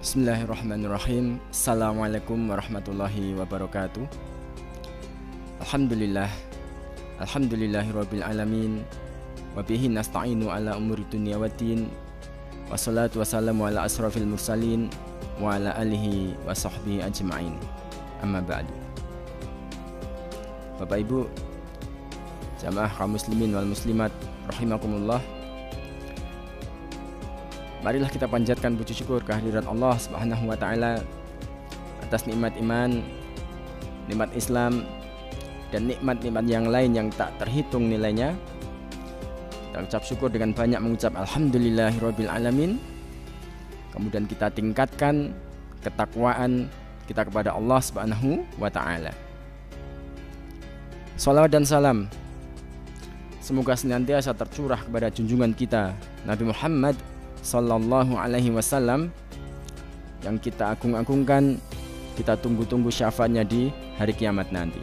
Bismillahirrahmanirrahim. Assalamualaikum warahmatullahi wabarakatuh. Alhamdulillah. Alhamdulillahirabbil alamin. Wa bihi nasta'inu ala umuri dunya waddin. Wassalatu wassalamu ala asrafil mursalin wa ala alihi wa sahbihi ajma'in. Amma ba'du. Bapak Ibu, jamaah kaum muslimin wal muslimat rahimakumullah. Marilah kita panjatkan puji syukur kehadirat Allah Subhanahu wa taala atas nikmat iman, nikmat Islam, dan nikmat-nikmat yang lain yang tak terhitung nilainya. Kita ucap syukur dengan banyak mengucap alhamdulillahirabbil alamin. Kemudian kita tingkatkan ketakwaan kita kepada Allah Subhanahu wa taala. Salawat dan salam semoga senantiasa tercurah kepada junjungan kita Nabi Muhammad Sallallahu alaihi wasallam yang kita agung-agungkan, kita tunggu-tunggu syafaatnya di hari kiamat nanti.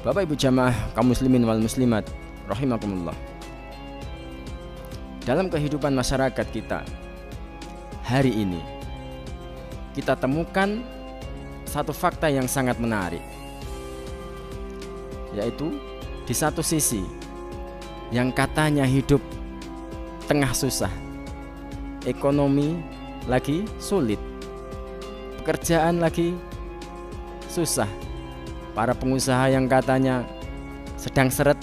Bapak Ibu jamaah kaum muslimin wal muslimat rahimakumullah. Dalam kehidupan masyarakat kita hari ini, kita temukan satu fakta yang sangat menarik, yaitu di satu sisi yang katanya hidup tengah susah, ekonomi lagi sulit, pekerjaan lagi susah, para pengusaha yang katanya sedang seret,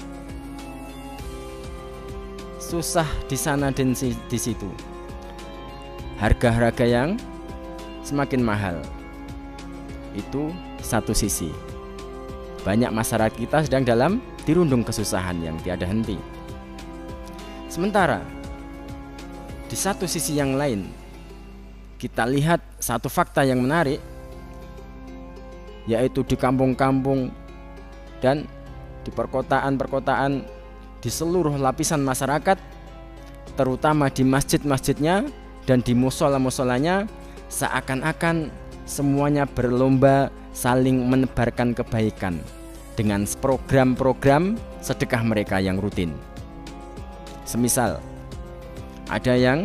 susah di sana dan di situ, harga-harga yang semakin mahal. Itu satu sisi. Banyak masyarakat kita sedang dalam dirundung kesusahan yang tiada henti. Sementara di satu sisi yang lain, kita lihat satu fakta yang menarik, yaitu di kampung-kampung dan di perkotaan-perkotaan, di seluruh lapisan masyarakat, terutama di masjid-masjidnya dan di musola-musolanya, seakan-akan semuanya berlomba saling menebarkan kebaikan dengan program-program sedekah mereka yang rutin. Semisal ada yang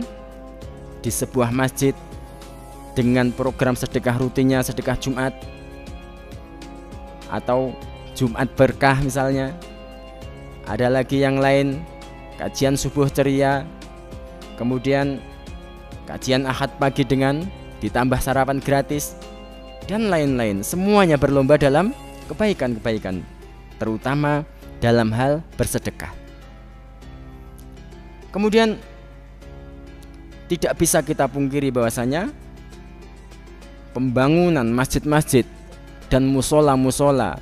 di sebuah masjid dengan program sedekah rutinnya sedekah Jumat atau Jumat berkah misalnya. Ada lagi yang lain kajian subuh ceria, kemudian kajian Ahad pagi dengan ditambah sarapan gratis, dan lain-lain. Semuanya berlomba dalam kebaikan-kebaikan, terutama dalam hal bersedekah. Kemudian tidak bisa kita pungkiri bahwasanya pembangunan masjid-masjid dan musola-musola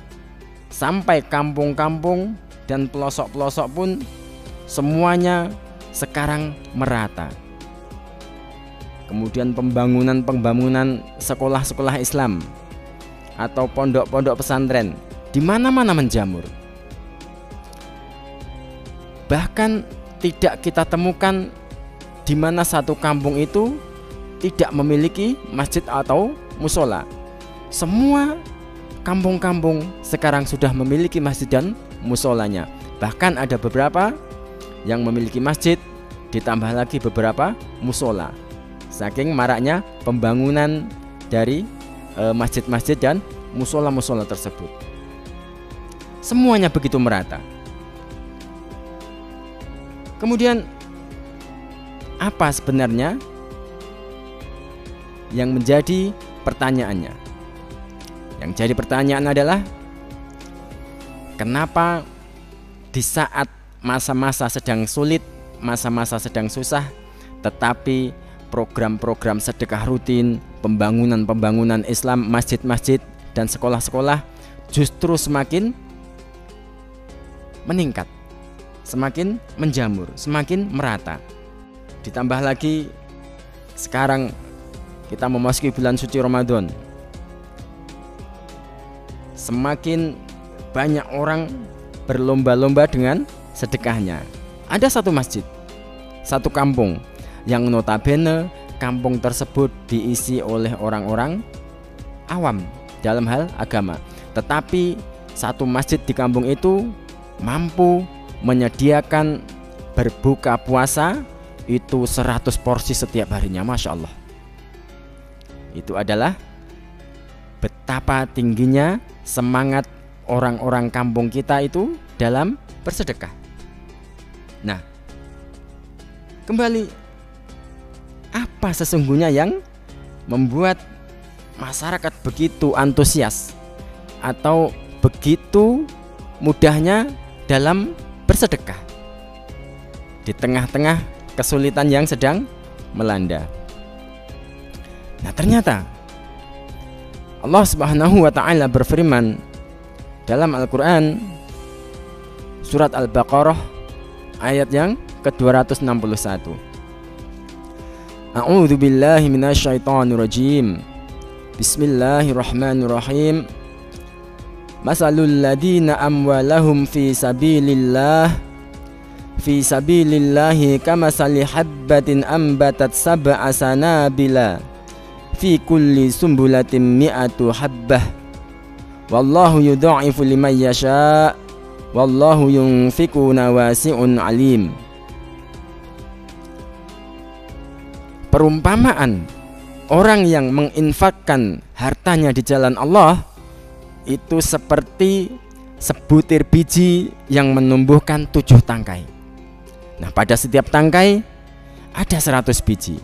sampai kampung-kampung dan pelosok-pelosok pun semuanya sekarang merata. Kemudian pembangunan sekolah-sekolah Islam atau pondok-pondok pesantren di mana-mana menjamur. Bahkan tidak kita temukan di mana satu kampung itu tidak memiliki masjid atau musola. Semua kampung-kampung sekarang sudah memiliki masjid dan musolanya. Bahkan ada beberapa yang memiliki masjid ditambah lagi beberapa musola. Saking maraknya pembangunan dari masjid-masjid dan musola-musola tersebut. Semuanya begitu merata. Kemudian apa sebenarnya yang menjadi pertanyaannya? Yang jadi pertanyaan adalah kenapa di saat masa-masa sedang sulit, masa-masa sedang susah, tetapi program-program sedekah rutin, pembangunan-pembangunan Islam, masjid-masjid dan sekolah-sekolah justru semakin meningkat, semakin menjamur, semakin merata. Ditambah lagi sekarang kita memasuki bulan suci Ramadan. Semakin banyak orang berlomba-lomba dengan sedekahnya. Ada satu masjid, satu kampung yang notabene kampung tersebut diisi oleh orang-orang awam dalam hal agama. Tetapi satu masjid di kampung itu mampu menyediakan berbuka puasa itu 100 porsi setiap harinya, Masya Allah. Itu adalah betapa tingginya semangat orang-orang kampung kita itu dalam bersedekah. Nah, kembali, apa sesungguhnya yang membuat masyarakat begitu antusias atau begitu mudahnya dalam bersedekah di tengah-tengah kesulitan yang sedang melanda? Nah, ternyata Allah Subhanahu wa ta'ala berfirman dalam Al-Quran surat Al-Baqarah ayat yang ke-261. A'udzu billahi minasyaitonir rajim. Bismillahirrahmanirrahim. Masalul ladina amwalahum fi sabilillahi kamasali habbatin ambatat sab'a sanabila fi kulli sumbulatin mi'atu habbah wallahu yudha'ifu liman yasha wallahu yunfiquna wasi'un alim. Perumpamaan orang yang menginfakkan hartanya di jalan Allah itu seperti sebutir biji yang menumbuhkan 7 tangkai. Nah, pada setiap tangkai ada 100 biji.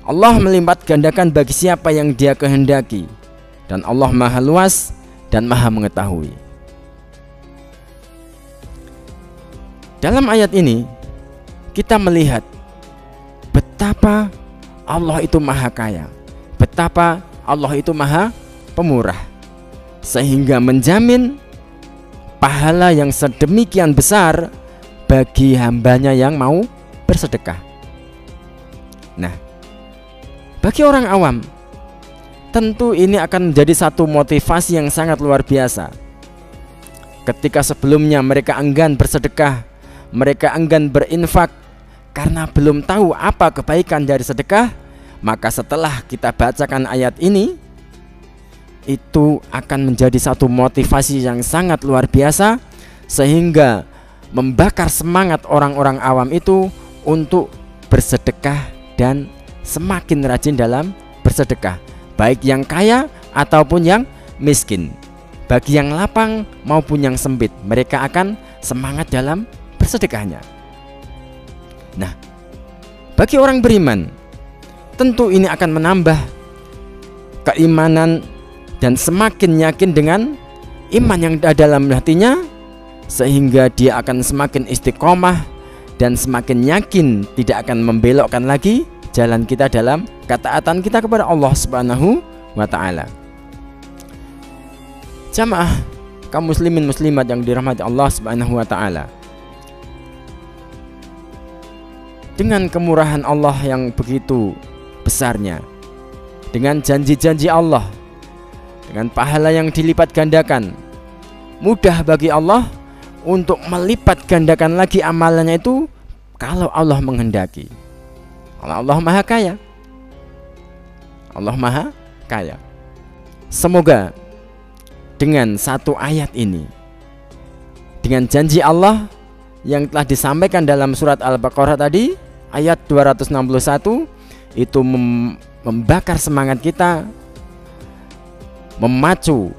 Allah melipat gandakan bagi siapa yang Dia kehendaki, dan Allah Maha luas dan Maha mengetahui. Dalam ayat ini kita melihat betapa Allah itu Maha Kaya, betapa Allah itu Maha Pemurah, sehingga menjamin pahala yang sedemikian besar bagi hambanya yang mau bersedekah. Nah, bagi orang awam tentu ini akan menjadi satu motivasi yang sangat luar biasa. Ketika sebelumnya mereka enggan bersedekah, mereka enggan berinfak karena belum tahu apa kebaikan dari sedekah, maka setelah kita bacakan ayat ini, itu akan menjadi satu motivasi yang sangat luar biasa, sehingga membakar semangat orang-orang awam itu untuk bersedekah dan semakin rajin dalam bersedekah, baik yang kaya ataupun yang miskin, bagi yang lapang maupun yang sempit, mereka akan semangat dalam bersedekahnya. Nah, bagi orang beriman tentu ini akan menambah keimanan dan semakin yakin dengan iman yang ada dalam hatinya, sehingga dia akan semakin istiqomah dan semakin yakin tidak akan membelokkan lagi jalan kita dalam ketaatan kita kepada Allah Subhanahu wa ta'ala. Jamaah kaum muslimin muslimat yang dirahmati Allah Subhanahu wa ta'ala, dengan kemurahan Allah yang begitu besarnya, dengan janji-janji Allah, dengan pahala yang dilipat gandakan, mudah bagi Allah untuk melipat gandakan lagi amalannya itu kalau Allah menghendaki. Allah Maha Kaya. Allah Maha Kaya. Semoga dengan satu ayat ini, dengan janji Allah yang telah disampaikan dalam surat Al-Baqarah tadi ayat 261, itu membakar semangat kita, memacu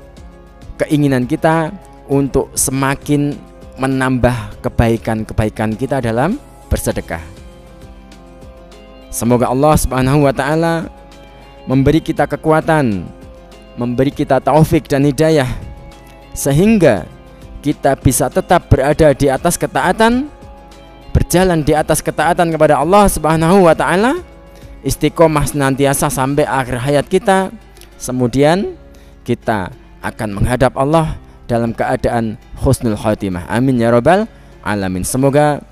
keinginan kita untuk semakin menambah kebaikan-kebaikan kita dalam bersedekah. Semoga Allah Subhanahu wa ta'ala memberi kita kekuatan, memberi kita taufik dan hidayah, sehingga kita bisa tetap berada di atas ketaatan, berjalan di atas ketaatan kepada Allah Subhanahu wa ta'ala, istiqomah senantiasa sampai akhir hayat kita. Kemudian kita akan menghadap Allah dalam keadaan husnul khatimah. Amin ya rabbal alamin. Semoga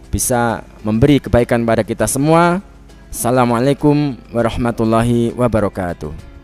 bisa memberi kebaikan pada kita semua. Assalamualaikum warahmatullahi wabarakatuh.